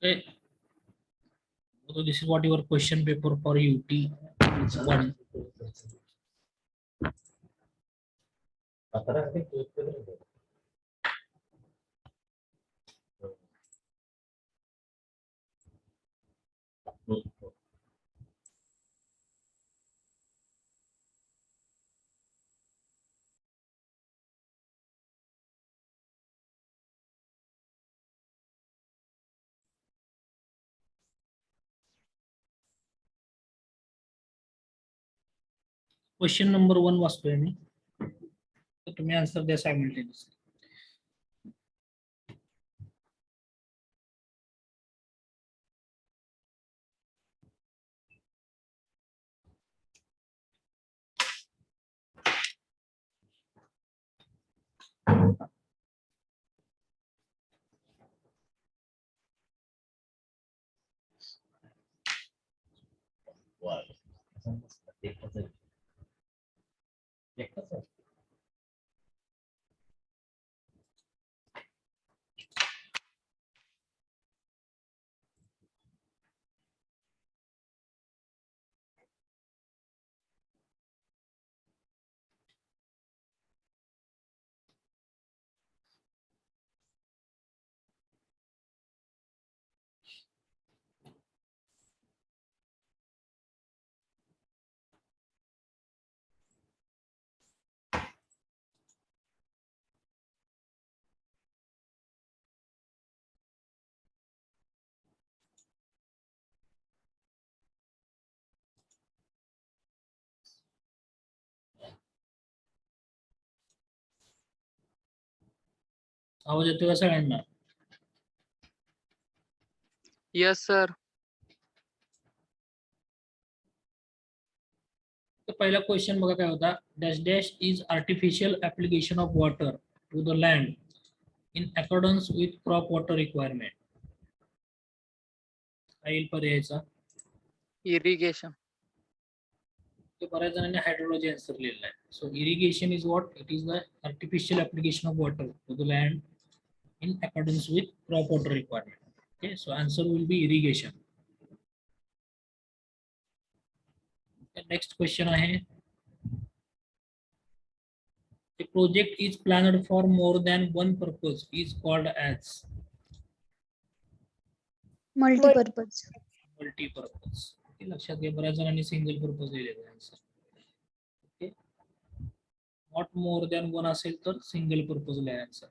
Okay. So this is what your question paper for UT 1. Question number 1 वाचतोय मी. तर तुम्ही answer द्या simultaneously. आवाज येतोय का सगळ्यांना? Yes, sir. तर पहिला क्वेश्चन बघा काय होता. Dash dash is artificial application of water to the land in accordance with crop water requirement. काय येईल पर्यायचा? Irrigation. ते बऱ्याच जणांनी हायड्रोलॉजी आन्सर लिहिलेला आहे. So irrigation is what? It is the artificial application of water to the land in accordance with crop water requirement. Okay, so answer will be irrigation. Next question आहे. A project is planned for more than one purpose is called as multipurpose. multi-purpose. Okay, लक्षात घ्या, बऱ्याच जणांनी single purpose दिलेला आहे answer. Okay, not more than one असेल तर single purpose ला आन्सर.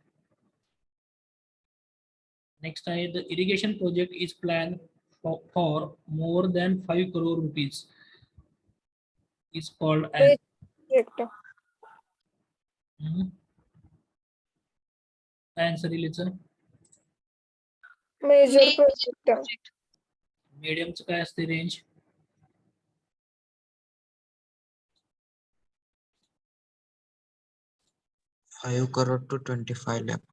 नेक्स्ट आहे the irrigation project is plan for more than 5 crore rupees is called as काय आन्सर दिलेचं? Major project. मीडियमचं काय असते range? ₹5 crore to 25 lakh.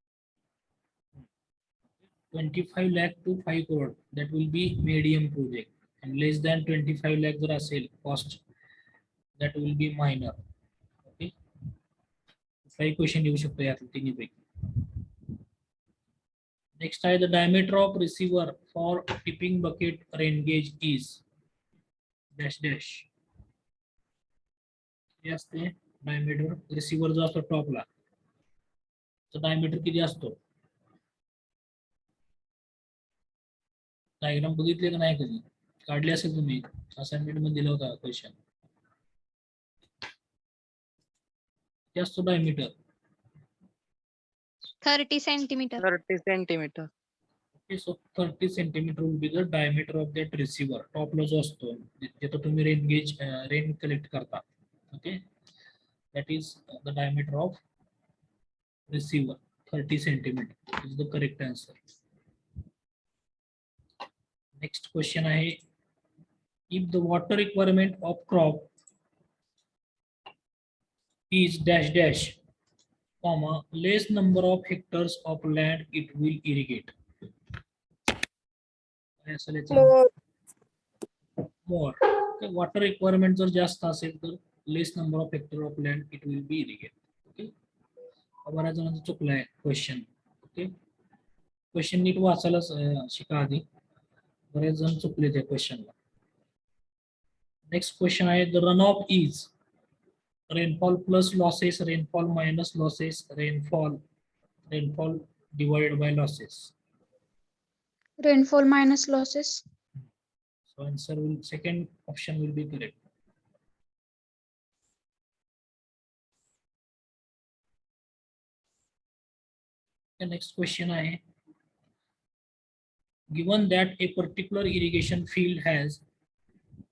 25 lakh to 5 crore, that will be medium project, and less than 25 lakh जर असेल cost, that will be minor. Okay, काही question येऊ शकतो यात तिन्ही पैकी. नेक्स्ट आहे the diameter of receiver for tipping bucket rain gauge is dash dash. हे असते डायमीटर. रिसिव्हर जो असतो टॉपला, तो डायमीटर किती असतो? डायग्राम बघितले का नाही? कधी काढले असेल तुम्ही, असाइनमेंट मध्ये दिला होता क्वेश्चन. ते असतो diameter 30 centimetre. 30 centimeter. Okay, so 30 centimeter will be the diameter of that receiver. Top ला जो असतो जिथे तुम्ही रेन गेज रेन कलेक्ट करता. Okay, that is the diameter of receiver, 30 centimeter is the correct answer. Next question आहे, if the water requirement of crop is dash dash comma less number of hectares of land it will irrigate. More. Okay, water requirement जर जास्त असेल तर less number of hectare of land it will be irrigate. Okay, बऱ्याच जणांचं चुकलं आहे question. Okay, question नीट वाचायला शिका आधी, बरेच जण चुकले त्या क्वेश्चनला. नेक्स्ट क्वेश्चन आहे the run of is rainfall plus losses, rainfall minus losses, rainfall divided by losses. Rainfall minus losses. So answer will, second option will be correct. The next question आहे given that a particular irrigation field has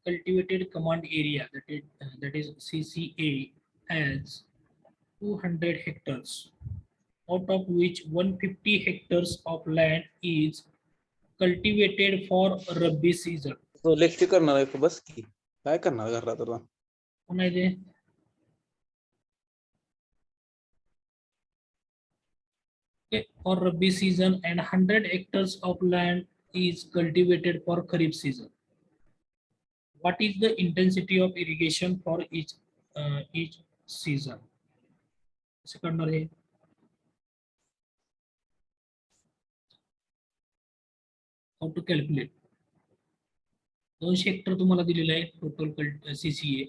cultivated command area that is CCA as 200 hectares, out of which 150 hectares of land is cultivated for Rabi season. तो lecture करणार आहे बस की काय करणार घरात आता कोण आहे ते? Okay, for Rabi season and 100 hectares of land is cultivated for Kharif season. What is the intensity of irrigation for each season? Second आहे how to calculate. 200 हेक्टर तुम्हाला दिलेला आहे टोटल CCA,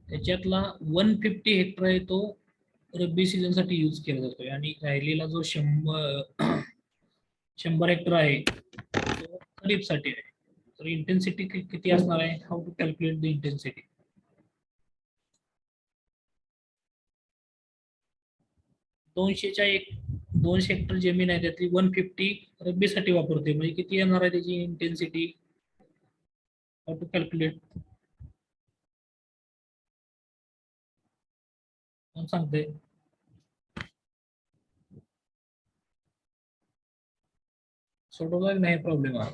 त्याच्यातला 150 हेक्टर आहे तो रब्बी सीझन साठी use केला जातोय आणि राहिलेला जो 100 हेक्टर आहे तो खरीप साठी आहे. तर इंटेन्सिटी किती असणार आहे? How to calculate the intensity? दोनशेच्या 200 हेक्टर जमीन आहे त्यातली 150 रब्बी साठी वापरते म्हणजे किती येणार आहे त्याची इंटेन्सिटी? How to calculate? कोण सांगते? सोडवला नाही प्रॉब्लेम हा.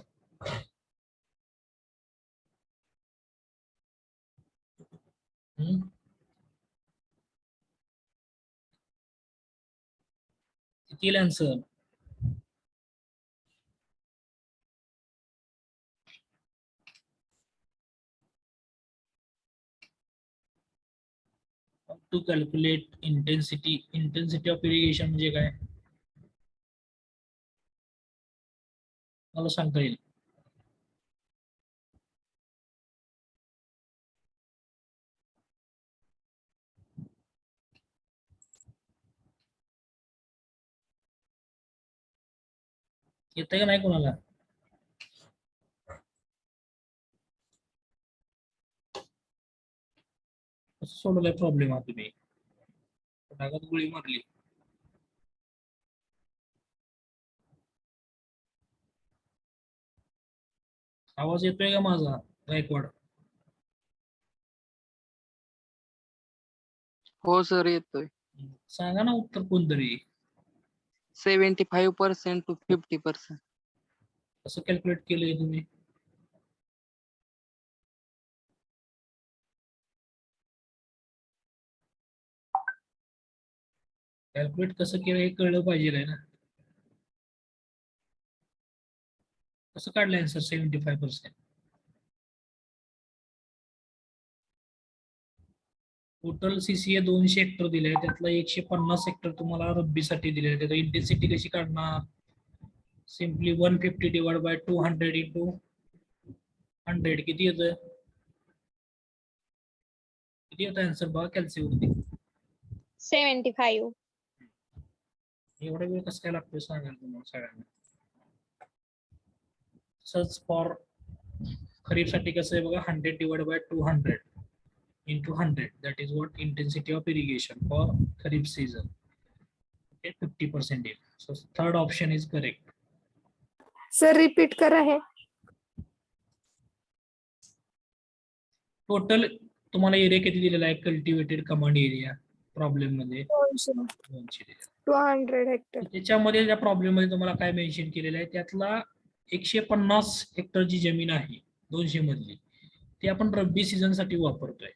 किती answer? To calculate intensity of irrigation म्हणजे काय मला सांगता येईल? येतंय का नाही कोणाला? कसं सोडवलाय प्रॉब्लेम हा तुम्ही? डागात गोळी मारली. आवाज येतोय का माझा गायकवाड? हो सर येतोय. सांगा ना उत्तर कोणतरी. 75% to 50%. कसं कॅल्क्युलेट केलंय तुम्ही? कॅल्क्युलेट कसं केलं हे कळलं पाहिजे ना. कसं काढलं आन्सर 75%? टोटल CCA 200 हेक्टर दिले त्यातला 150 हेक्टर तुम्हाला रब्बीसाठी दिले. त्याचा इंटेन्सिटी कशी काढणार? सिम्पली 150 डिवाइड बाय 200 इंटू 100 किती येतं? किती येतं आन्सर बघा कॅल्सीवरती. 75. एवढा वेळ कसं काय लागतोय सांगाल तुम्हाला सगळ्यांना. सर्च फॉर खरीप साठी कसं आहे बघा 100 divide by 200 into 100, that is what intensity of irrigation for kharif season. Okay, 50%. So third option is correct. Sir repeat करा है. टोटल तुम्हाला एरिया किती दिलेला आहे कल्टिवेटेड कमांड एरिया प्रॉब्लेम मध्ये? 200 दिलेला. 200 हेक्टर. त्याच्यामध्ये त्या प्रॉब्लेम मध्ये तुम्हाला काय मेन्शन केलेलं आहे त्यातला 150 हेक्टर जी जमीन आहे 200 मधली ती आपण रब्बी सीझन साठी वापरतोय.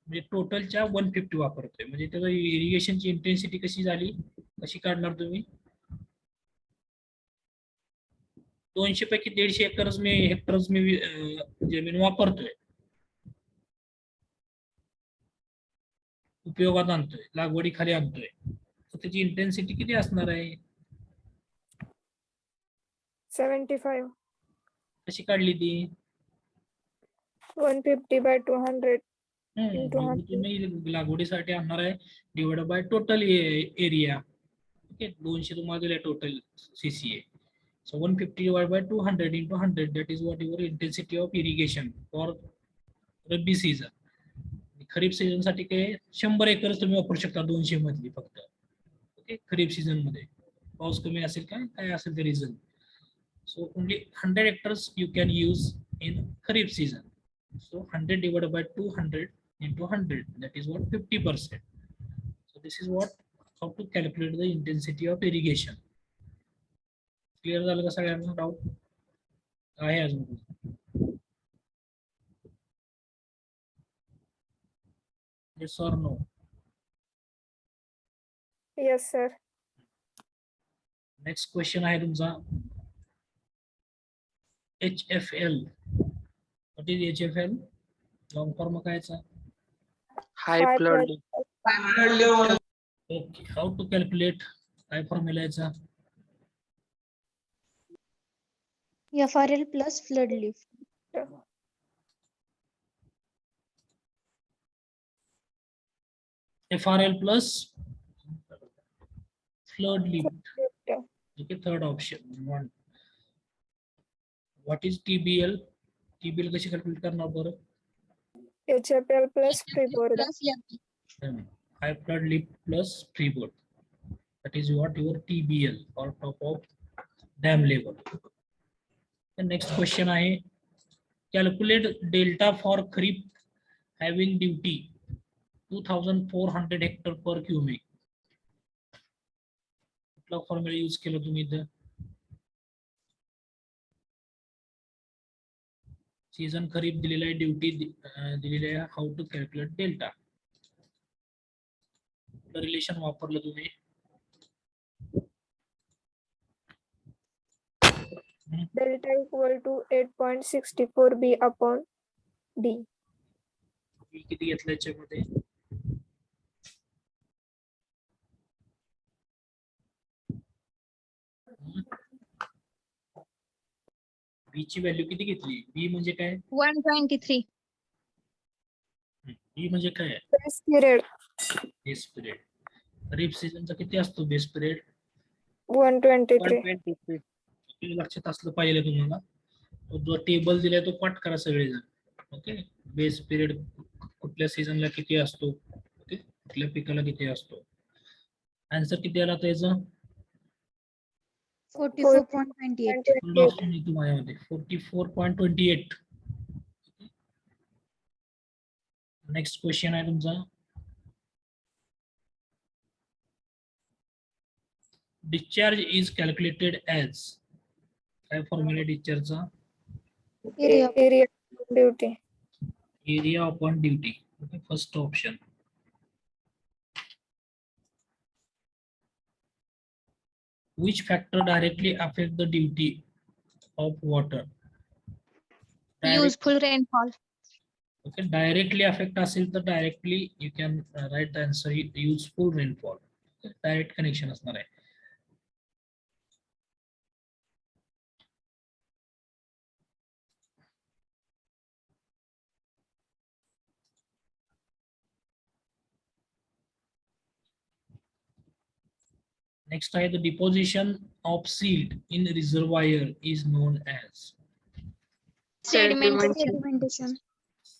म्हणजे टोटलच्या 150 वापरतोय म्हणजे त्याचं इरिगेशनची इंटेन्सिटी कशी झाली कशी काढणार तुम्ही? 200 पैकी 150 हेक्टर्स मी जमीन वापरतोय, उपयोगात आणतोय, लागवडीखाली आणतोय, तर त्याची इंटेन्सिटी किती असणार आहे? 75. कशी काढली ती 150 by 200 into जेवढी 100. तुम्ही लागवडीसाठी आणणार आहे divide by total area. Okay 200 तुम्हाला दिले total CCA. So 150 divided by 200 into 100, that is what your intensity of irrigation for rabi season. Kharif season साठी काय 100 एकर तुम्ही वापरू शकता 200 मधली फक्त. ओके खरीप सीझन मध्ये पाऊस कमी असेल काय असेल ते reason. So only 100 hectares you can use in kharif season. So 100 divided by 200 into 100, that is what 50%. So this is what how to calculate the intensity of irrigation. Clear झालं का सगळ्यांना डाऊट आहे अजून? Yes or no? Yes, sir. Next question आहे तुमचा HFL. What is HFL? Long form कायचा? High High flood flood. Okay how to calculate काय formula याचा? FRL plus flood lift. FRL plus flood lift. Yeah. Okay, third option. One. What is TBL? TBL कशी calculate करणार बरं? HFL plus freeboard. High flood lift plus freeboard. That is what your TBL or top of dam level. The next question आहे calculate delta for kharif having duty 2400 hectare per cubic. कुठला formula use केला तुम्ही इथं? Season खरीप दिलेला आहे duty दिलेली आहे how to calculate delta. Relation वापरलं तुम्ही? Delta equal to 8.64 B upon D. किती घेतलं याच्यामध्ये? बी ची व्हॅल्यू किती घेतली? बी म्हणजे काय? 123. बी म्हणजे काय? Base period base period. Kharif सीझनचा किती असतो बेस पिरियड? 123. लक्षात असलं पाहिजे तुम्हाला. तो जो टेबल दिलाय तो पाठ करा सगळेजण. ओके बेस पिरियड कुठल्या सीझनला किती असतो, ओके कुठल्या पिकाला किती असतो. आन्सर किती आला त्याचा? 44.28. माझ्यामध्ये 44.28. नेक्स्ट क्वेश्चन आहे तुमचा डिस्चार्ज इज कॅल्क्युलेटेड ॲज. काय फॉर्म्युला डिस्चार्जचा? Area duty. Area upon duty. Okay first option. Which factor directly affect the duty of water? Useful rainfall. Okay, directly affect असेल तर directly you can write the answer useful rainfall. Okay, direct connection असणार आहे. Next आहे the deposition of silt in reservoir is known as Sedimentation.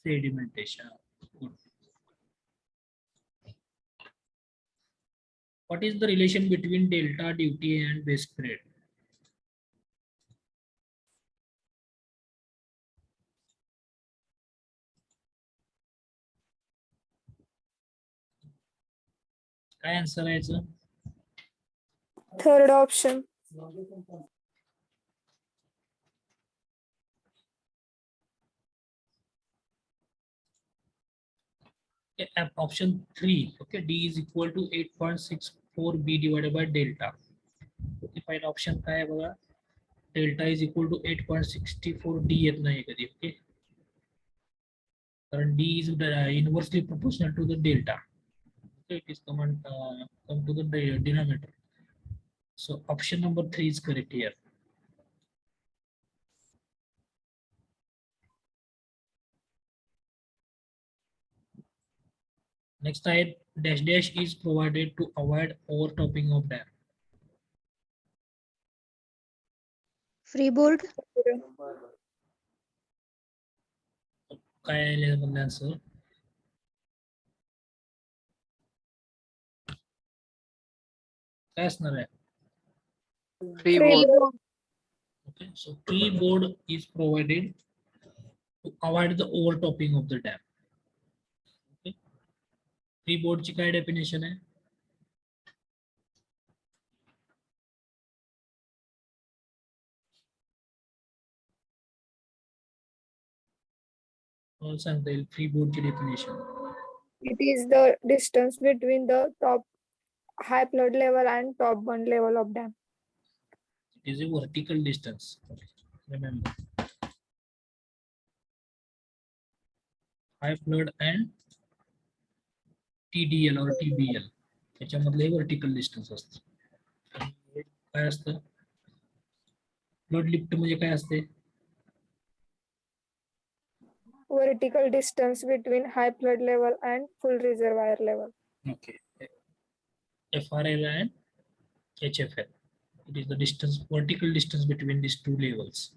sedimentation. Good. What is the relation between delta duty and base period? काय answer आहे याचं? Third option. Okay, option 3. Okay, D is equal to 8.64 B divided by delta. Okay, final option काय आहे बघा? Delta is equal to 8.64 D येत नाही कधी. Okay कारण D is inversely proportional to the delta. Okay, it is come to the denominator. So option number 3 is correct here. Next आहे dash dash is provided to avoid overtopping of dam. Freeboard. काय आहे यामधलं answer? काय असणार आहे? Freeboard. Freeboard. Okay, so freeboard is provided to avoid the overtopping of the dam. Okay, freeboard ची काय definition आहे? सांगता येईल freeboard ची definition. It is the distance between the top high flood level and top bund level of dam. It is a vertical distance. Remember, high flood and TDL or TBL त्याच्यामधले vertical distance असतं. काय असतं? Flood lift म्हणजे काय असते? Vertical distance between high flood level and full reservoir level. Okay. FRL and HFL. It is the distance, vertical distance between these two levels.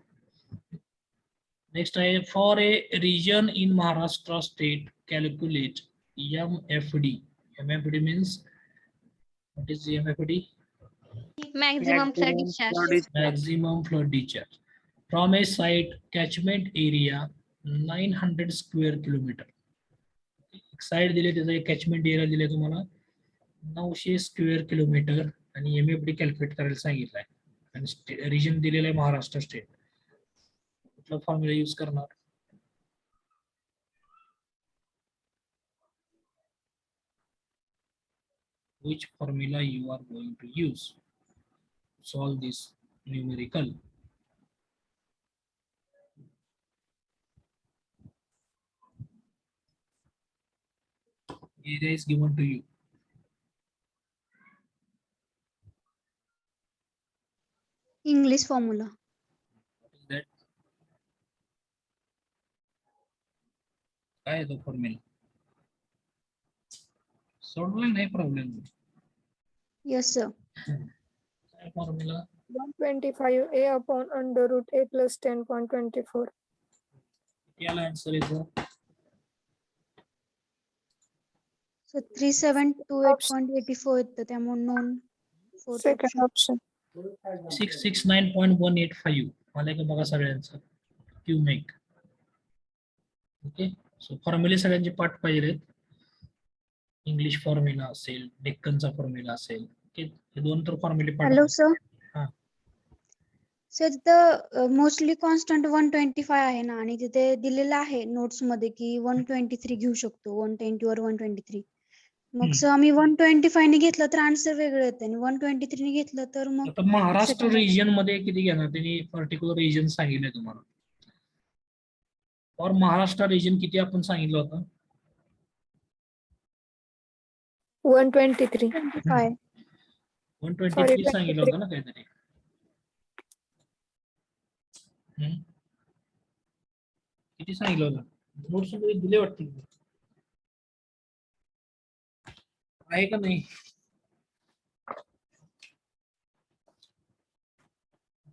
Next, for a region in Maharashtra state, calculate MFD. MFD means, what is the MFD? Maximum flood discharge. Maximum flood discharge from a site catchment area 900 square kilometer. एक side दिले त्याचा एक catchment area दिले तुम्हाला 900 square kilometre आणि MFD calculate करायला सांगितलंय आणि रिजन दिलेला आहे महाराष्ट्र स्टेट. कुठला फॉर्म्युला यूज करणार? Which formula you are going to use to solve this numerical? Area is given to you. English formula. What is that? काय आहे तो फॉर्म्युला? सोडवला नाही प्रॉब्लेम. Yes, sir. काय formula? 125 A upon under root A plus 10.24. याला answer येतो So 3728.84 येतं त्यामुळे नॉन Second option. 669.185. मला एक बघा सगळ्यांचं क्यूमेक. ओके, सो फॉर्म्युले सगळ्यांचे पाठ पाहिजे. इंग्लिश फॉर्म्युला असेल, डेक्कनचा फॉर्म्युला असेल. ओके, हे दोन तर फॉर्म्युले पाठ. Hello sir. हा. सर तिथं मोस्टली कॉन्स्टंट 125 आहे ना आणि तिथे दिलेलं आहे नोट्स मध्ये की 123 घेऊ शकतो 120 वर 123. मग सर आम्ही 125 ने घेतलं तर आन्सर वेगळं येतं आणि 123 ने घेतलं तर मग आता महाराष्ट्र second रिजन मध्ये किती घेणार त्यांनी पर्टिक्युलर रिजन सांगितलंय तुम्हाला. और महाराष्ट्र रिजन किती आपण सांगितलं होतं? 123. 25. 123 सांगितलं होतं ना काहीतरी. किती सांगितलं होतं? नोट्स मध्ये दिले वाटते आहे का नाही?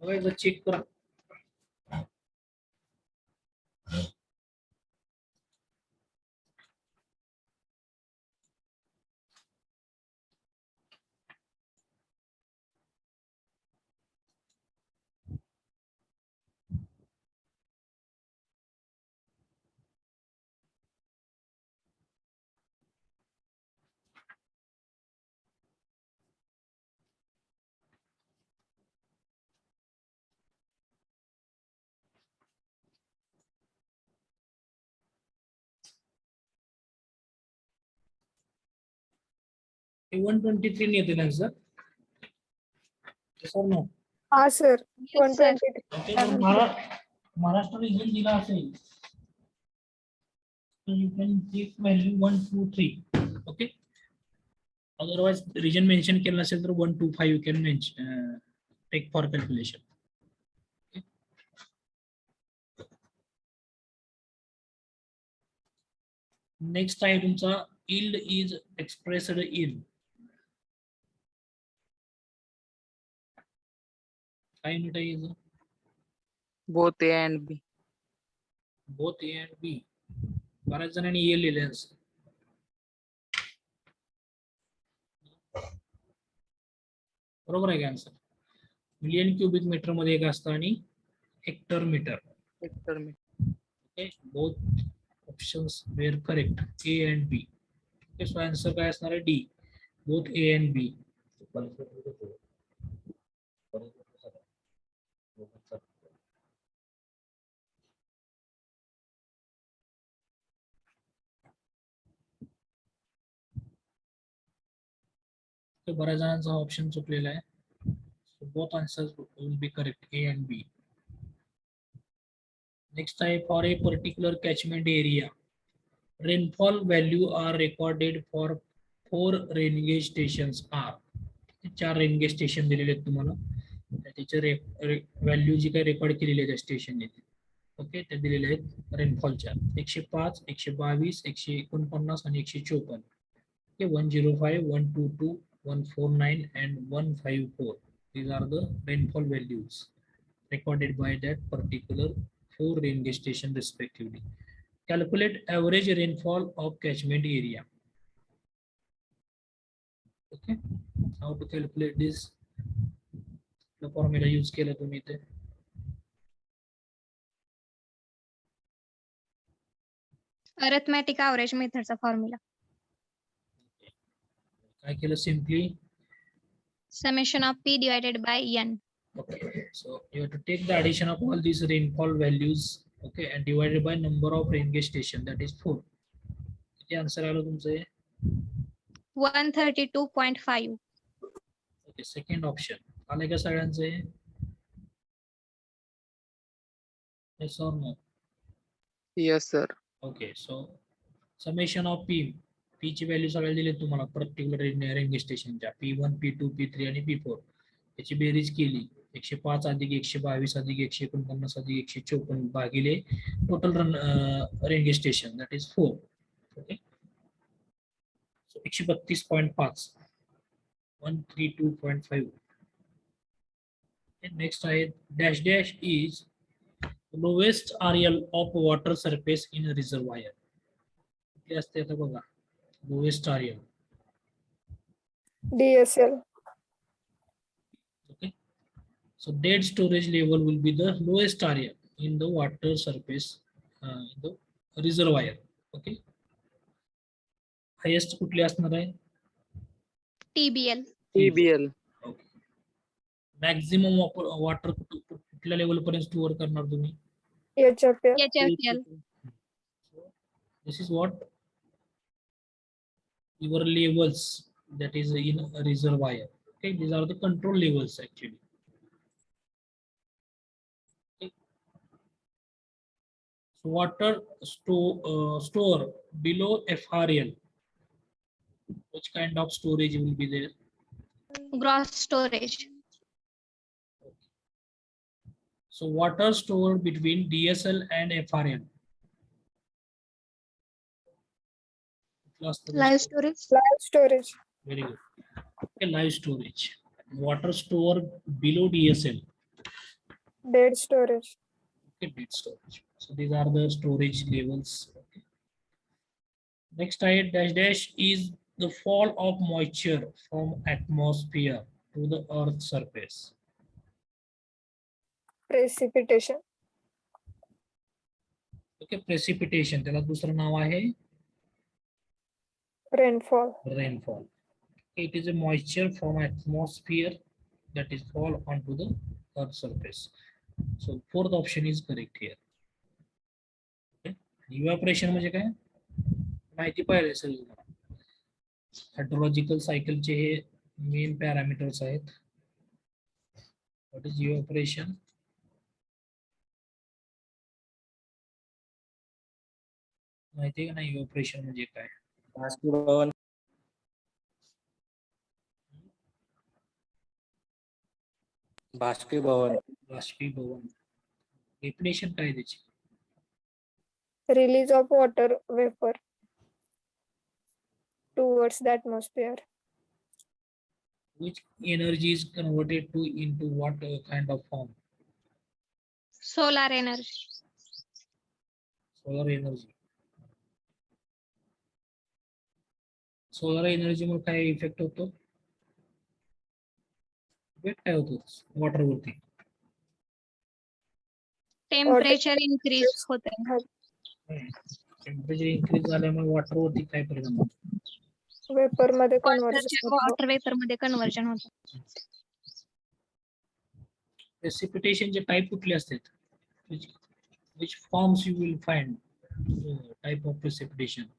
बघायचं, चेक करा. हे 123 ने येते ना sir? Sir no. Ah, sir. Yes, sir. 123. Maharashtra region दिला असेल तर you can take value 123. Okay, otherwise region mention केलं नसेल तर 125 you can mention take for calculation. Next आहे तुमचा yield is expressed in काय unit आहे याचं? Both A and B. both A and B. बऱ्याच जणांनी A लिहिले असेल. बरोबर आहे का आन्सर? मिलियन क्युबिक मीटर मध्ये एक असतं आणि hectare meter. Hector meter. Okay, both options were correct. A and B. Okay, so answer काय असणार आहे? D. Both A and B. तर बऱ्याच जणांचा ऑप्शन चुकलेला आहे. So both answers will be correct, A and B. Next type, for a particular catchment area, rainfall value are recorded for 4 rain gauge stations are. 4 rain gauge station दिलेले आहेत तुम्हाला. त्याचे value जी काही record केलेली आहे त्या station ने. Okay, ते दिलेले आहेत रेनफॉलच्या 105, 122, 149 आणि 154. Okay, 105, 122, 149 and 154. These are the rainfall values recorded by that particular 4 rain gauge station respectively. Calculate average rainfall of catchment area. Okay, how to calculate this? The formula use केला तुम्ही इथे. Arithmetic average मेथडचा formula. काय केलं? Simply summation of P divided by N. okay, so you have to take the addition of all these rainfall values, okay, and divided by number of rain gauge station, that is 4. किती answer आलं तुमचं? 132.5. Okay, second option आले का सगळ्यांचे? yes or no? Yes, sir. Okay, so summation of P, P ची value सगळ्या दिली तुम्हाला पर्टिक्युलर रेन गेज स्टेशनच्या P1, P2, P3 आणि P4. त्याची बेरीज केली 105 अधिक 122 अधिक 149 अधिक 154 भागिले total rain gauge station, that is 4. Okay, so 132.5, 132.5. Next आहे dash dash is lowest RL of water surface in a reservoir. कुठली असते आता बघा, lowest RL. DSL. Okay, so dead storage level will be the lowest area in the water surface in the reservoir. Okay, highest कुठली असणार आहे? TBL. TBL. Okay, maximum water कुठल्या level पर्यंत store करणार तुम्ही? HFL. HFL. So this is what your levels, that is in a reservoir. Okay, these are the control levels actually. Okay. So water store below FRL, which kind of storage will be there? Gross storage. So water stored between DSL and FRL. Live storage. Live storage. Very good. Okay, live storage. Water stored below DSL. Dead storage. Okay, dead storage. So these are the storage levels. Okay. Next type dash dash is the fall of moisture from atmosphere to the earth's surface. Precipitation. Okay, precipitation. त्याला दुसरं नाव आहे Rainfall. rainfall. It is a moisture from atmosphere that is fall onto the earth's surface. So fourth option is correct here. Okay. Evaporation म्हणजे काय? माहिती पाहिजे sir. Hydrological सायकलचे हे मेन पॅरामीटर्स आहेत. What is evaporation? माहिती आहे का नाही evaporation म्हणजे काय? बाष्पीभवन. बाष्पीभवन. बाष्पीभवन. डेफिनेशन काय आहे त्याची? Release of water vapor. towards the atmosphere. Which energy is converted to into what kind of form? Solar energy. Solar energy. Solar energy मुळे काय इफेक्ट होतो? इफेक्ट काय होतो वॉटर वरती? टेम्परेचर इन्क्रीज होते. टेम्परेचर इन्क्रीज झाल्यामुळे वॉटर वरती काय परिणाम होतो? वेपर मध्ये कन्व्हर्जन वॉटर वेपर मध्ये कन्वर्जन होतं. प्रेसिपिटेशन चे टाइप कुठले असतात? which forms you will find type of precipitation?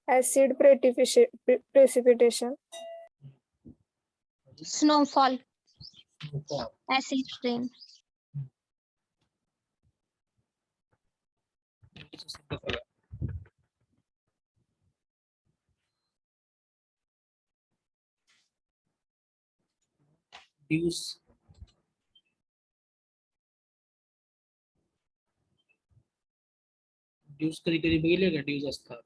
acid precipitation, Snowfall, Snowfall. acid rain. Dews. Dews कधी कधी बघितले का dews असतात?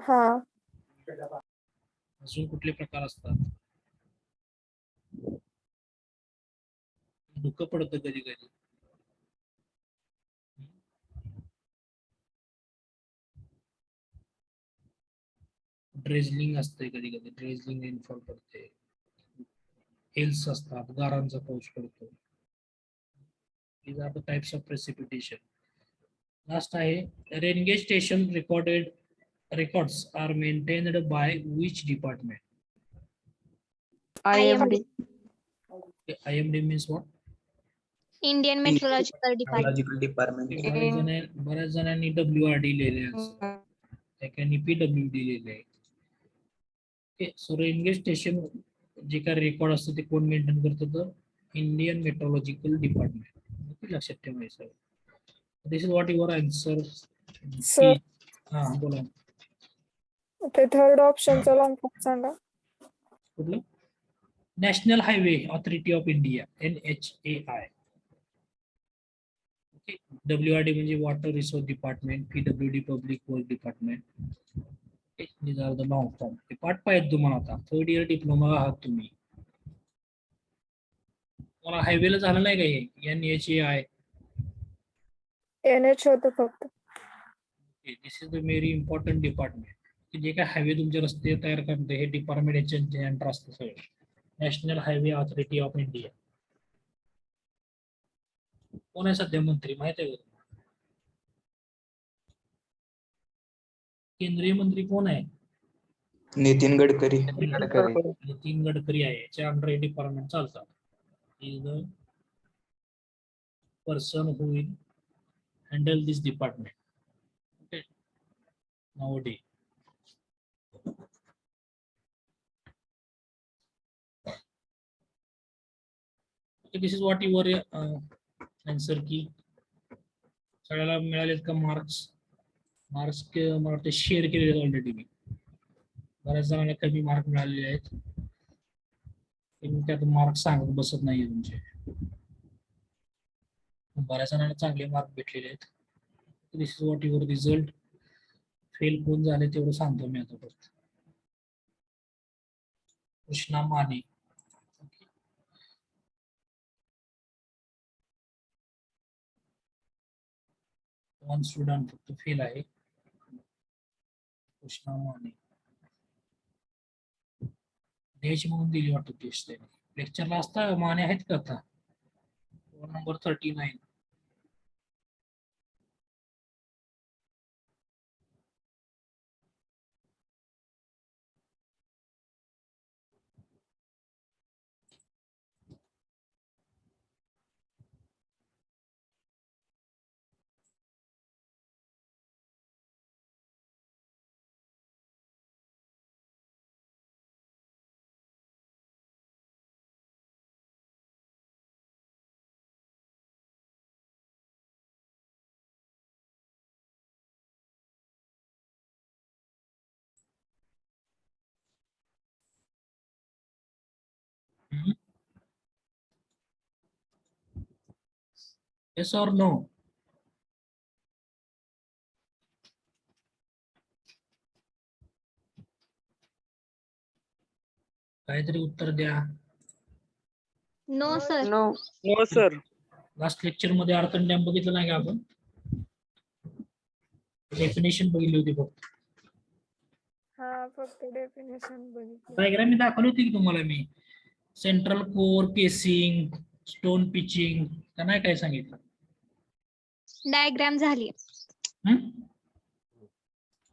हा अजून कुठले प्रकार असतात? धुकं पडतं कधी कधी. ड्रेझलिंग असते कधी कधी, ड्रेझलिंग रेनफॉल पडते. हेल्स असतात, गारांचा पाऊस पडतो. These are the types of precipitation. Last आहे rain gauge station records are maintained by which department? IMD. IMD means what? Indian Meteorological Department. Biological department. बऱ्याच जणांनी WRD लिहिले असं, एकाने PWD लिहिले. सो रेन गेज स्टेशन जे काय record असतं ते कोण मेंटेन करतं? तर इंडियन मेट्रोलॉजिकल डिपार्टमेंट. लक्षात ठेवायचं. This is what your answer. Sir हा बोला. ते थर्ड ऑप्शनचा लॉंग फॉर्म सांगा. कुठलं? National highway authority of India, NHAI. Okay. WRD म्हणजे water resource department, PWD public work department. These are the long form. हे पाठ पाहिजे तुम्हाला आता. थर्ड इयर डिप्लोमा आहात तुम्ही. तुम्हाला हायवेला झालं नाही का हे NHAI? NH होतं फक्त. This is the very important department. की जे काय हायवे तुमचे रस्ते तयार करते हे डिपार्टमेंट याच्या अंडर असतं सगळं. National highway authority of India. कोण आहे सध्या मंत्री माहित आहे का? केंद्रीय मंत्री कोण आहे? नितीन गडकरी. नितीन गडकरी आहे. याच्या अंडर हे डिपार्टमेंट चालतात. Is the person who will handle this department. Okay. nowadays. Okay, this is what your answer की सगळ्याला मिळालेत का मार्क्स? मार्क्स मला वाटतं शेअर केलेले ऑलरेडी मी. बऱ्याच जणांना कमी मार्क मिळालेले आहेत. मी त्यात मार्क सांगत बसत नाहीये तुमचे. बऱ्याच जणांना चांगले मार्क भेटलेले आहेत. This is what your result. Fail कोण झाले तेवढं सांगतो मी आता परत. कृष्णा माने. वन स्टुडंट फक्त फेल आहे. कृष्णा माने. द्यायची म्हणून दिली वाटतं टेस्ट त्याने. लेक्चरला असता माने आहेत का आता? नंबर 39. Yes or no? काहीतरी उत्तर द्या. No, sir. No. No, sir. Last lecture मध्ये आर्थन डॅम बघितलं नाही का आपण? डेफिनेशन बघितली होती फक्त. हा फक्त डेफिनेशन बघितली. डायग्राम मी दाखवली होती की तुम्हाला मी. Central core, casing, stone pitching, का नाही काय सांगितलं? Diagram झाली. हम्म?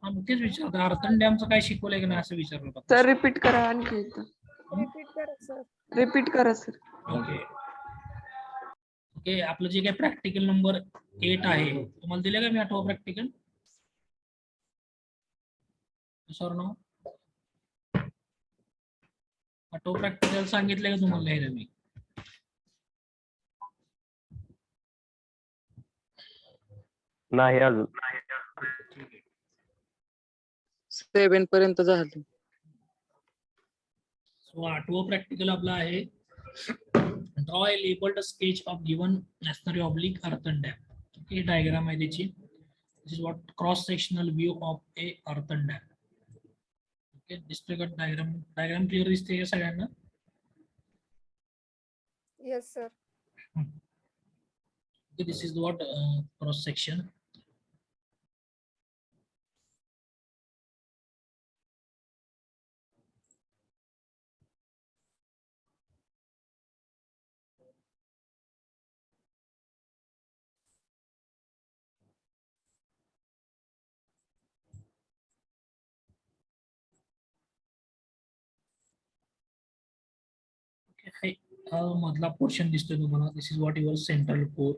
हा, मग तेच विचारतो. आर्थन डॅमचं काय शिकवलंय की नाही असं विचारलं फक्त. सर रिपीट करा आणखी एकदा. रिपीट करा सर. रिपीट करा सर. ओके ओके, आपलं जे काही प्रॅक्टिकल नंबर 8 आहे, तुम्हाला दिलं का मी आठवं प्रॅक्टिकल? सर नो आठवं प्रॅक्टिकल सांगितलं का तुम्हाला लिहायला मी? नाही अजून. 7 पर्यंत झालं. सो आठवं प्रॅक्टिकल आपलं आहे draw a labelled sketch of given stationary oblique earthen dam. Okay, diagram आहे त्याची. This is what cross sectional view of a earthen dam. Okay, दिसतोय का डायग्राम? डायग्राम क्लिअर दिसते का सगळ्यांना? Yes sir. Okay, this is what cross section. Okay, हा मधला portion दिसतोय तुम्हाला. This is what your central core.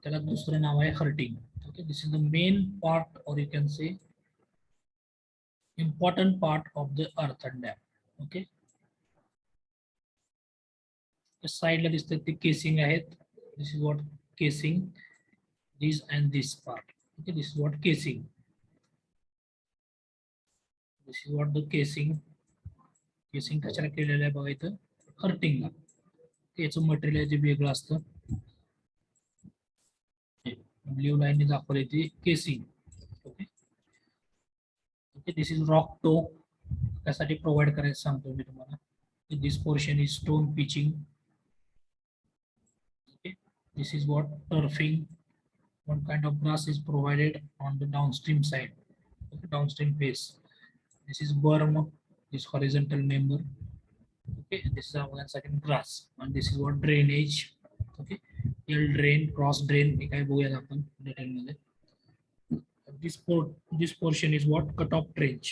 त्याला दुसरं नाव आहे hearting. Okay, this is the main part और you can say important part of the earthen dam. Okay, साइडला दिसतात ते केसिंग आहेत. This is what casing, this and this part. Okay, this is what casing. This is what the casing. Casing कशाला केलेलं आहे बघा इथं? हर्टिंगला. याचं मटेरियल जे वेगळं असतं. ब्ल्यू लाईनने दाखवले ते casing. Okay okay, this is rock toe. त्यासाठी प्रोव्हाइड करायचं सांगतो मी तुम्हाला. This portion is stone pitching. Okay, this is what turfing. One kind of grass is provided on the downstream side, okay, downstream face. This is berm, this horizontal member. Okay, this is our second grass, and this is what drainage. Okay, hill drain, cross drain. हे काय बघूया आपण detail मध्ये. This portion is what cut off trench.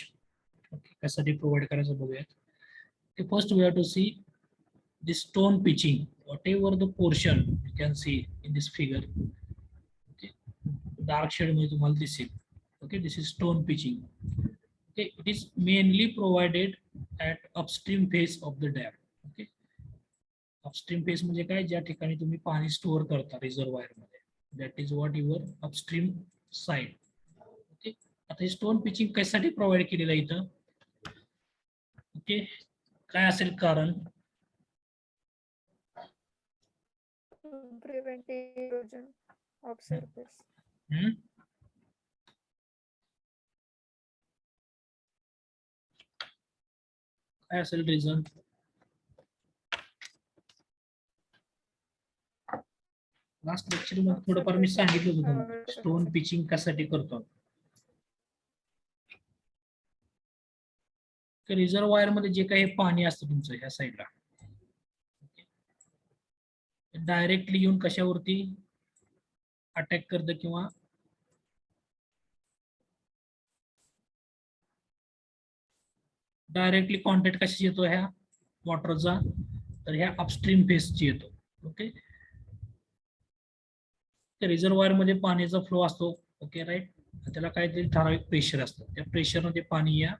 Okay, कशासाठी provide करायचं बघूया. Okay, first we have to see this stone pitching. Whatever the portion you can see in this figure. Dark shade मध्ये तुम्हाला दिसेल. Okay, this is stone pitching. Okay, it is mainly provided at upstream face of the dam. Okay, upstream face म्हणजे काय? ज्या ठिकाणी तुम्ही पाणी store करता रिझर्वायर मध्ये. That is what your upstream side. Okay, आता हे स्टोन पिचिंग कशासाठी प्रोव्हाइड केलेलं आहे इथं? ओके, काय असेल कारण? Prevent erosion of surface. काय असेल रिझन? लास्ट लेक्चर मध्ये थोडंफार मी सांगितलं होतं तुम्हाला स्टोन पिचिंग कशासाठी करतो. रिझर्वायर मध्ये जे काही पाणी असतं तुमचं ह्या साईडला डायरेक्टली येऊन कशावरती अटॅक करतं किंवा डायरेक्टली कॉन्टॅक्ट कशाशी येतो ह्या वॉटरचा? तर ह्या अपस्ट्रीम फेसची येतो. ओके, रिझर्वायर मध्ये पाण्याचा फ्लो असतो. ओके राईट, त्याला काहीतरी ठराविक प्रेशर असतं. त्या प्रेशरमध्ये पाणी या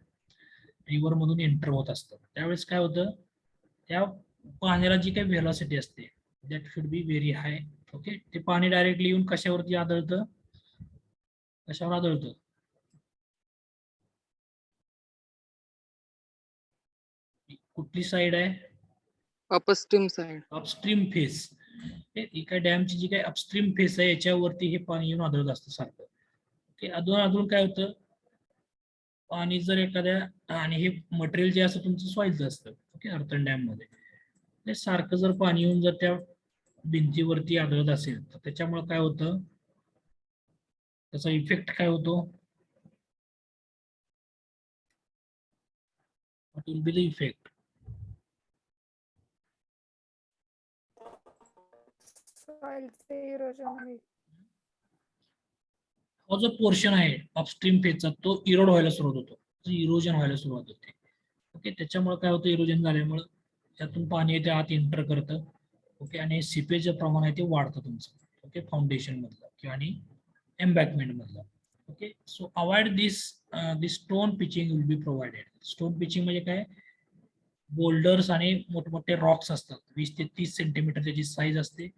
रिव्हर मधून एंटर होत असतं. त्यावेळेस काय होतं? त्या पाण्याला जी काही व्हेलॉसिटी असते that should be very high. Okay, ते पाणी डायरेक्टली येऊन कशावरती आदळतं? कशावर आदळतं? कुठली साइड आहे? Upstream side. Upstream face. एका डॅमची जी काही अपस्ट्रीम फेस आहे याच्यावरती हे पाणी येऊन आदळत असतं सारखं. ओके, आदळून काय होतं? पाणी जर एखाद्या आणि हे मटेरियल जे असतं तुमचं सॉईलचं असतं ओके अर्थन डॅम मध्ये ते सारखं जर पाणी येऊन जर त्या भिंतीवरती आढळत असेल तर त्याच्यामुळे काय होतं त्याचा इफेक्ट काय होतो what will be the effect सॉइलचे इरोजन होईल. हा जो पोर्शन आहे अपस्ट्रीम फेजचा तो इरोड व्हायला सुरुवात होतो इरोजन व्हायला सुरुवात होते ओके त्याच्यामुळे काय होतं इरोजन झाल्यामुळे त्यातून पाणी ते आत एंटर करतं ओके आणि सिपेजचं प्रमाण आहे ते वाढतं तुमचं ओके फाउंडेशन मधलं किंवा आणि एम्बॅकमेंट मधलं okay so avoid this stone pitching will be provided stone pitching म्हणजे काय बोल्डर्स आणि मोठमोठे रॉक्स असतात 20 ते 30 सेंटीमीटर त्याची साईज असते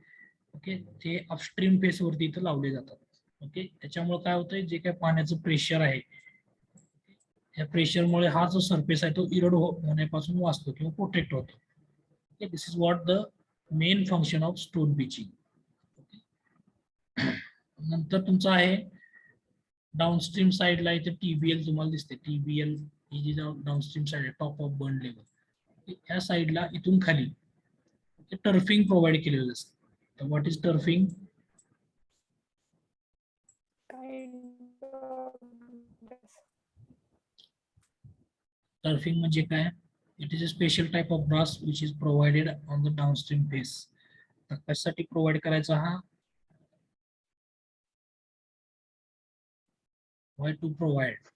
ओके ते अपस्ट्रीम फेस वरती इथं लावले जातात ओके त्याच्यामुळे काय होतंय जे काय पाण्याचं प्रेशर आहे या प्रेशरमुळे हा जो सरफेस आहे तो इरोड होण्यापासून वाचतो किंवा प्रोटेक्ट होतो okay this is what the main function of stone pitching नंतर तुमचा आहे डाऊनस्ट्रीम साईडला इथे टीबीएल तुम्हाला दिसते टीबीएल ही जी डाऊनस्ट्रीम साईड आहे टॉप ऑफ बंड लेवल ह्या साईडला इथून खाली टर्फिंग प्रोव्हाइड केलेलं असतं तर what is turfing Kind of turfing म्हणजे काय it is a special type of grass which is provided on the downstream face तर कशासाठी प्रोव्हाइड करायचा हा why to provide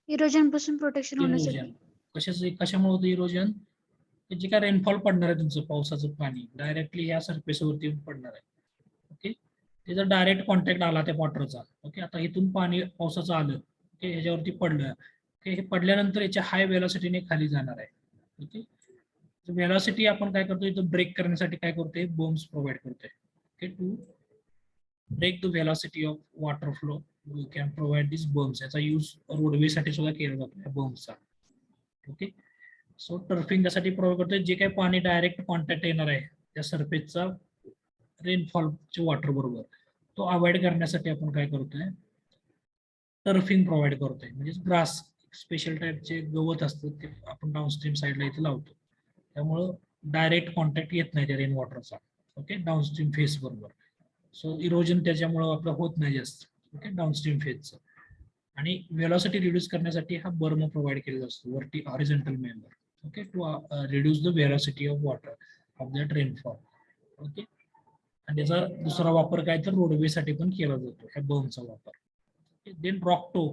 इरोजन पासून प्रोटेक्शन होण्यासाठी. इरोजन कशामुळे होतं इरोजन जे काय रेनफॉल पडणार आहे तुमचं पावसाचं पाणी डायरेक्टली या सरफेसवरती पडणार आहे ओके त्याचा डायरेक्ट कॉन्टॅक्ट आला त्या वॉटरचा ओके आता इथून पाणी पावसाचं आलं ओके ह्याच्यावरती पडलं ओके हे पडल्यानंतर याच्या हाय वेलॉसिटीने खाली जाणार आहे ओके वेलॉसिटी आपण काय करतो इथं ब्रेक करण्यासाठी काय करतोय बम्स प्रोव्हाइड करतोय okay to break the velocity of water flow we can provide this berms याचा यूज रोडवे साठी सुद्धा केला जातो या बम्सचा ओके सो टर्फिंग त्यासाठी प्रोव्हाइड करतोय जे काही पाणी डायरेक्ट कॉन्टॅक्ट येणार आहे त्या सरफेसचा रेनफॉलच्या वॉटर बरोबर तो अवॉइड करण्यासाठी आपण काय करतोय टर्फिंग प्रोव्हाइड करतोय म्हणजे ग्रास स्पेशल टाईपचे गवत असतं ते आपण डाऊनस्ट्रीम साईडला इथे लावतो त्यामुळं डायरेक्ट कॉन्टॅक्ट येत नाही त्या रेन वॉटरचा ओके डाऊनस्ट्रीम फेस बरोबर सो इरोजन त्याच्यामुळं आपलं होत नाही जास्त ओके डाऊनस्ट्रीम फेसचं आणि वेलॉसिटी रिड्यूस करण्यासाठी हा बर्म प्रोव्हाइड केलेला असतो वरती horizontal member okay to reduce the velocity of water of that rainfall okay आणि त्याचा दुसरा वापर काय तर रोडवेसाठी पण केला जातो ह्या बर्मचा वापर देन रॉकटो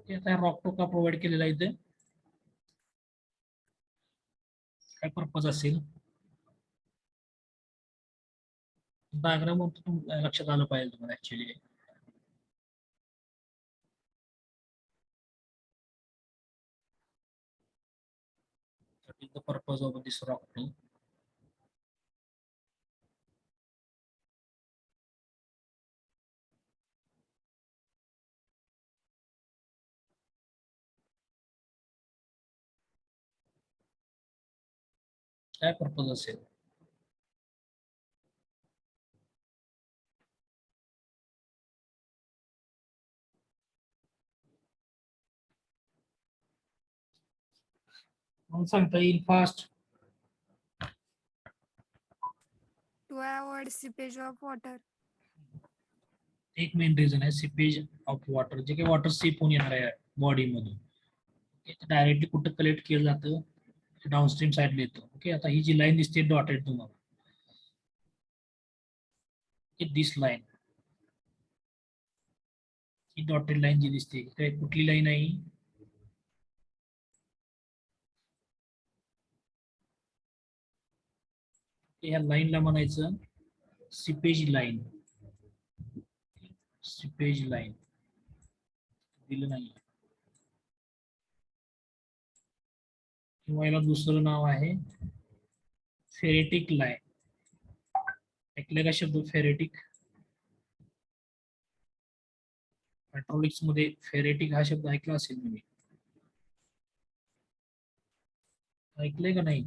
आता रॉकटो का प्रोव्हाइड केलेला आहे इथे काय पर्पज असेल डायग्राम लक्षात आलं पाहिजे तुम्हाला actually the purpose of this rocktop काय पर्पज असेल म्हणून सांगता येईल fast to avoid seepage of water. एक मेन रिझन आहे सिपेज ऑफ वॉटर जे काही वॉटर सीप होऊन येणार आहे बॉडी मधून डायरेक्टली कुठं कलेक्ट केलं जातं डाऊनस्ट्रीम साईडला येतं ओके आता ही जी लाईन दिसते डॉटेड तुम्हाला दिस लाईन ही डॉटेड लाईन जी दिसते काय कुठली लाईन आहे ह्या लाईनला म्हणायचं सिपेज लाईन सिपेज लाईन दिलं नाही किंवा याला दुसरं नाव आहे फेरेटिक लाईन ऐकलं का शब्द फेरेटिक हायड्रॉलिक्स मध्ये फेरेटिक हा शब्द ऐकला असेल तुम्ही ऐकलंय का नाही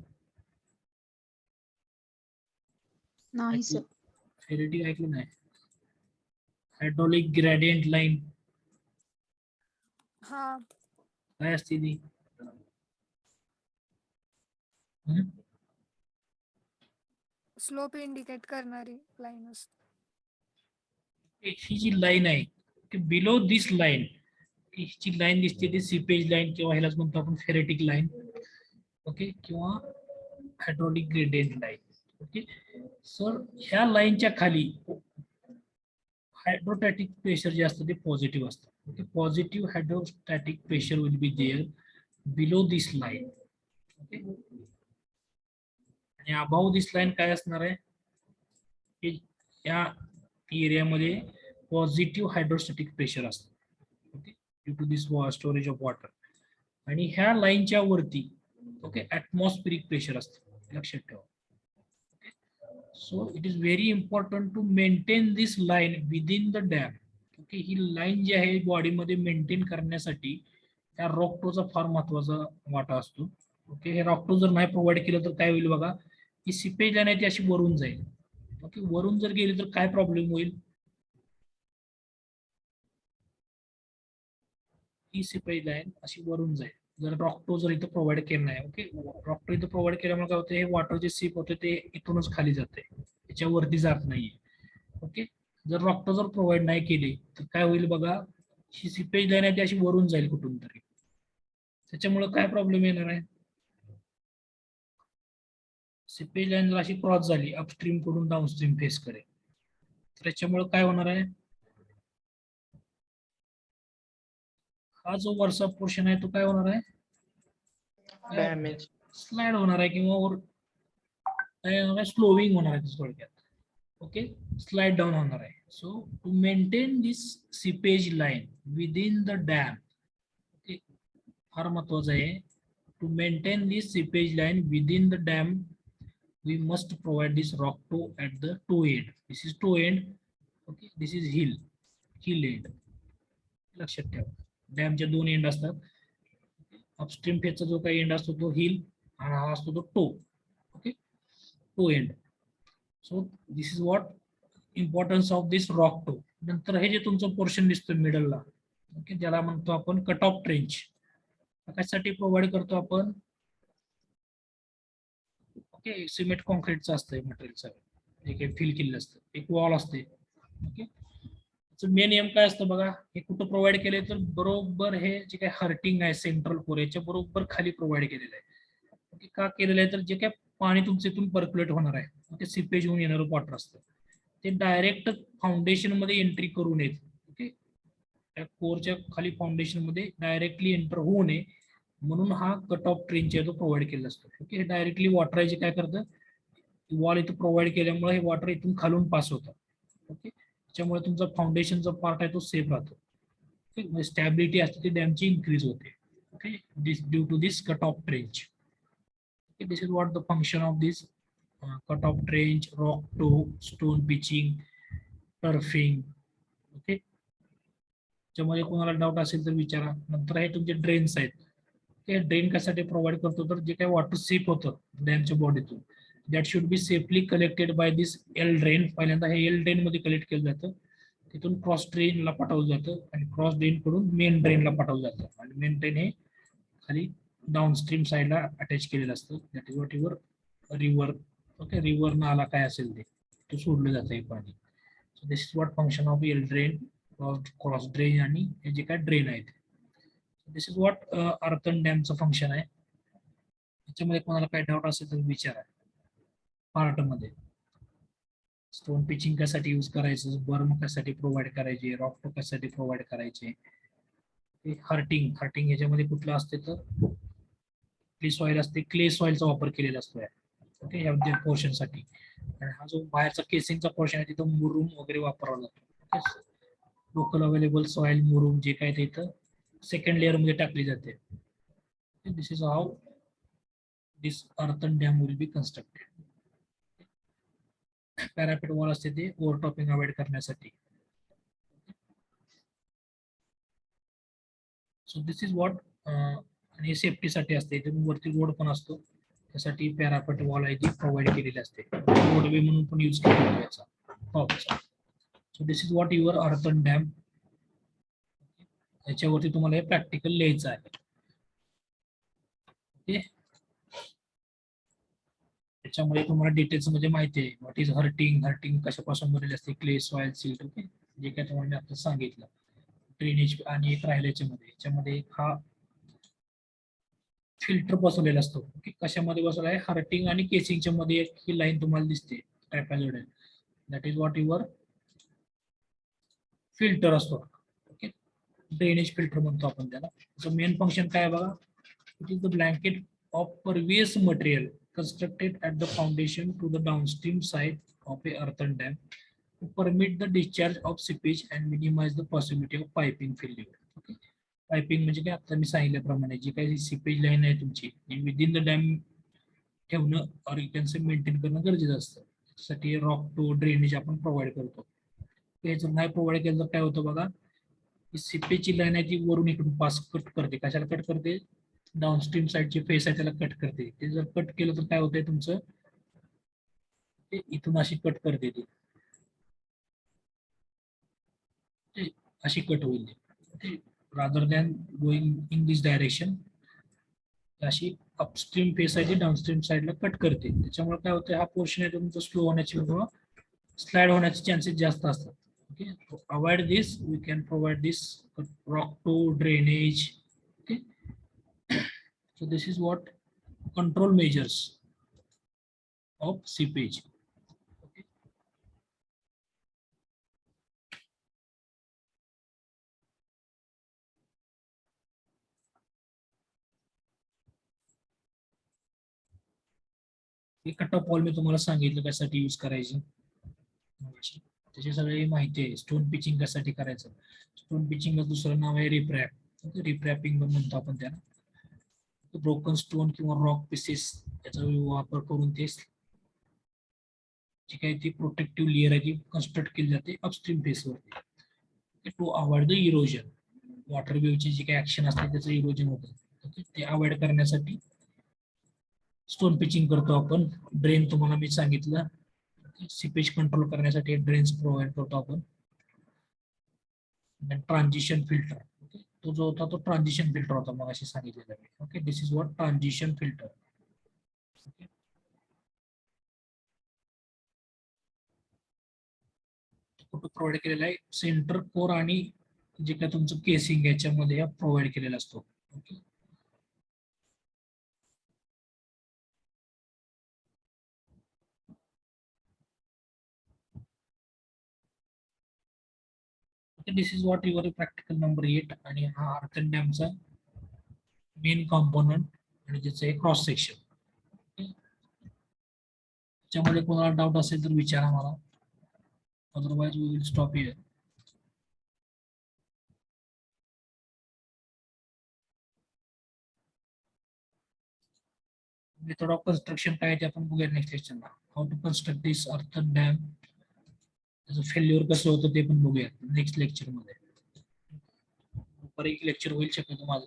नाही सर फेरेटिक ऐकलं नाही हायड्रॉलिक ग्रेडियंट लाईन हा काय असते ती? स्लोप इंडिकेट करणारी लाईन असते. ही जी लाईन आहे की below this line, he G line दिसते ती सीपेज लाईन किंवा ह्यालाच म्हणतो आपण फेरेटिक लाईन, ओके, किंवा hydraulic gradient line. Okay sir, ह्या लाईनच्या खाली हायड्रोस्टॅटिक प्रेशर जे असतं ते पॉझिटिव्ह असतं. Okay, positive hydrostatic pressure will be there below this line. Okay, आणि अबाव दिस लाईन काय असणार आहे की या एरियामध्ये पॉझिटिव्ह हायड्रोस्टॅटिक प्रेशर असतं. Okay, due to this storage of water. आणि ह्या लाईनच्या वरती ओके ऍटमॉस्फेरिक प्रेशर असतं, लक्षात ठेवा. So it is very important to maintain this line within the dam. Okay, ही लाईन जी आहे बॉडीमध्ये मेंटेन करण्यासाठी त्या रॉकटोचा फार महत्वाचा वाटा असतो. ओके, हे रॉकटो जर नाही प्रोव्हाइड केलं तर काय होईल बघा, ही सिपेज लाईन आहे ती अशी वरून जाईल. ओके, वरून जर गेली तर काय प्रॉब्लेम होईल, ही सिपेज लाईन अशी वरून जाईल जर रॉकटो जर इथं प्रोव्हाइड केलं नाही. ओके, रॉकटो इथं प्रोव्हाइड केल्यामुळे काय होतं, हे वॉटर जे सीप होते ते इथूनच खाली जाते, त्याच्यावरती जात नाहीये. ओके, जर रॉकटो जर प्रोव्हाइड नाही केली तर काय होईल बघा, ही सिपेज लाईन आहे ती अशी वरून जाईल कुठून तरी, त्याच्यामुळे काय प्रॉब्लेम येणार आहे, सिपेज लाईन जर अशी क्रॉस झाली अपस्ट्रीम कडून डाऊनस्ट्रीम फेस करेल, त्याच्यामुळे काय होणार आहे, हा जो वरचा पोर्शन आहे तो काय होणार आहे, डॅमेज. स्लाइड होणार आहे किंवा काय होणार आहे, स्लोविंग होणार आहे थोडक्यात. ओके, स्लाइड डाऊन होणार आहे. So to maintain this seepage line within the dam, okay, फार महत्वाचं आहे. To maintain this seepage line within the dam we must provide this rock toe at the toe end. This is toe end. Okay, this is hill end. लक्षात ठेवा, डॅमचे दोन end असतात. Upstream फेसचा जो काही end असतो तो हिल आणि हा असतो तो toe. Okay, toe end. So this is what importance of this rock toe. नंतर हे जे तुमचं पोर्शन दिसतं मिडलला, ओके, ज्याला म्हणतो आपण कट ऑफ ट्रेंच, कशासाठी प्रोव्हाइड करतो आपण, ओके, सिमेंट कॉन्क्रीटचं असतंय मटेरियलचं, जे काही फिल केलेलं असतं, एक वॉल असते. ओके, मेन एम काय असतं बघा, हे कुठं प्रोव्हाइड केलंय तर बरोबर हे जे काही हर्टिंग आहे सेंट्रल कोर याच्या बरोबर खाली प्रोव्हाइड केलेलं आहे. ओके, का केलेलं आहे तर जे काय पाणी तुमचं इथून पर्क्युलेट होणार आहे, ओके, सिपेज होऊन येणारं वॉटर असतं ते डायरेक्ट फाउंडेशन मध्ये एंट्री करू नये. ओके, त्या कोरच्या खाली फाउंडेशन मध्ये डायरेक्टली एंटर होऊ नये म्हणून हा कट ऑफ ट्रेंच आहे तो प्रोव्हाइड केला असतो. ओके, डायरेक्टली वॉटर आहे जे काय करतं, वॉल इथं प्रोव्हाइड केल्यामुळे हे वॉटर इथून खालून पास होतं. ओके, त्याच्यामुळे तुमचा फाउंडेशनचा पार्ट आहे तो सेफ राहतो. ओके, स्टॅबिलिटी असते ती डॅमची इन्क्रीज होते. Okay, this due to this cut off trench. Okay, this is what the function of this cut off trench, rock toe, stone pitching, turfing. Okay, त्याच्यामध्ये कोणाला डाऊट असेल तर विचारा. नंतर हे तुमचे ड्रेन्स आहेत, ते ड्रेन कशासाठी प्रोव्हाइड करतो तर जे काही वॉटर सीप होतं डॅमच्या बॉडीतून that should be safely collected by this L drain. पहिल्यांदा हे एल ड्रेन मध्ये कलेक्ट केलं जातं, तिथून क्रॉस ड्रेनला पाठवलं जातं आणि क्रॉस ड्रेन कडून मेन ड्रेनला पाठवलं जातं आणि मेन ड्रेन हे खाली डाऊनस्ट्रीम साईडला अटॅच केलेलं असतं. That is what your river. Okay, river नाला काय असेल ते सोडलं जातं हे पाणी. So this is what function of L drain, cross drain आणि हे जे काय ड्रेन आहेत. This is what earthen डॅमचं function आहे. त्याच्यामध्ये कोणाला काही डाऊट असेल तर विचारा. पार्ट मध्ये स्टोन पिचिंग कशासाठी यूज करायचं, बर्म कशासाठी प्रोव्हाइड करायचे, रॉक टो कशासाठी प्रोव्हाइड करायचे, हर्टिंग ह्याच्यामध्ये कुठलं असते तर क्ले सॉइल असते, क्ले सॉइलचा वापर केलेला असतो. ओके, या पोर्शन साठी. आणि हा जो बाहेरचा केसिंगचा पोर्शन आहे तिथं मुरुम वगैरे वापरला जातो. ओके, लोकल अवेलेबल सॉइल मुरुम जे काय ते इथं सेकंड लेअर मध्ये टाकली जाते. This is how this earthen dam will be constructed. Parapet wall असते ते ओव्हरटॉपिंग अवॉइड करण्यासाठी. सो दिस इज व्हॉट, आणि सेफ्टीसाठी असते, वरती रोड पण असतो त्यासाठी पॅरापेट वॉल आहे ती प्रोव्हाइड केलेली असते. रोडवे म्हणून पण यूज केलेला याचा टॉपचा. So this is what your earthen dam. याच्यावरती तुम्हाला हे प्रॅक्टिकल लिहायचं आहे. ओके, त्याच्यामध्ये तुम्हाला डिटेल्स मध्ये माहिती आहे व्हॉट इज हर्टिंग कशापासून बनलेली असते, क्ले, सॉइल, सीट. ओके, जे काय तुम्हाला मी आता सांगितलं. ड्रेनेज आणि एक राहिल्याच्या मध्ये याच्यामध्ये हा फिल्टर बसवलेला असतो. ओके, कशामध्ये बसवला आहे, हर्टिंग आणि केसिंगच्या मध्ये एक ही लाईन तुम्हाला दिसते trapezoidal. That is what your filter असतो. ओके, ड्रेनेज फिल्टर म्हणतो आपण त्याला. त्याचं मेन फंक्शन काय आहे बघा, it is the blanket of pervious material constructed at the foundation to the downstream side of a earthen dam to permit the discharge of seepage and minimize the possibility of piping failure. Okay, piping म्हणजे काय, आता मी सांगितल्याप्रमाणे जी काही seepage line आहे तुमची within the dam ठेवणं और maintain करणं गरजेचं असतं. त्यासाठी रॉक टू ड्रेनेज आपण प्रोव्हाइड करतो. हे जर नाही प्रोव्हाइड केलं तर काय होतं बघा, सीपेजची लाईन आहे ती वरून इकडून पास कट करते. कशाला कट करते, डाऊनस्ट्रीम साईडचे फेस आहे त्याला कट करते. ते जर कट केलं तर काय होतंय तुमचं, ते इथून अशी कट करते ती, अशी कट होईल. Rather than going in this direction अशी अपस्ट्रीम फेस आहे ती डाऊनस्ट्रीम साईडला कट करते. त्याच्यामुळे काय होतं, हा पोर्शन आहे तुमचं स्लो होण्याची किंवा स्लाइड होण्याचे चान्सेस जास्त असतात. Okay, avoid this we can provide this rock toe drainage. Okay, so this is what control measures of seepage. Okay. Cut off wall मी तुम्हाला सांगितलं कशासाठी यूज करायची, त्याची सगळी माहिती आहे. स्टोन पिचिंग कशासाठी करायचं, स्टोन पिचिंगला दुसरं नाव आहे रिप्रॅप. रिप्रॅपिंग म्हणतो आपण त्याला. ब्रोकन स्टोन किंवा रॉक पीसेस याचा वापर करून ते जी काही ती प्रोटेक्टिव्ह लेअर आहे ती कन्स्ट्रक्ट केली जाते अपस्ट्रीम फेसवरती to avoid the erosion. Water वेव्हची जी काही ऍक्शन असते त्याचं इरोजन होतं. ओके, ते अवॉइड करण्यासाठी स्टोन पिचिंग करतो आपण. ड्रेन तुम्हाला मी सांगितलं, सीपेज कंट्रोल करण्यासाठी ड्रेन्स प्रोव्हाइड करतो आपण. ट्रान्झिशन फिल्टर, तो जो होता तो ट्रान्झिशन फिल्टर होता मग अशी सांगितलेलं आहे. Okay, this is what transition filter. कुठं प्रोव्हाइड केलेला आहे, सेंटर कोर आणि जे काय तुमचं केसिंग याच्यामध्ये प्रोव्हाइड केलेला असतो. Okay, this is what your practical number 8. आणि हा अर्थन डॅमचा मेन कॉम्पोनंट आणि ज्याचं हे क्रॉस सेक्शन. त्याच्यामध्ये कोणाला डाऊट असेल तर विचारा मला, otherwise we will stop here. Method of construction काय ते आपण बघूया नेक्स्ट लेक्चरला. How to construct this earthen dam, त्याचं फेल्युअर कसं होतं ते पण बघूया नेक्स्ट लेक्चरमध्ये. पर एक लेक्चर होईल शक्यतो माझं.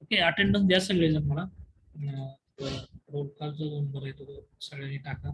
ओके, अटेंडन्स द्या सगळेजण मला. रोल कॉलचा नंबर आहे तो सगळ्यांनी टाका.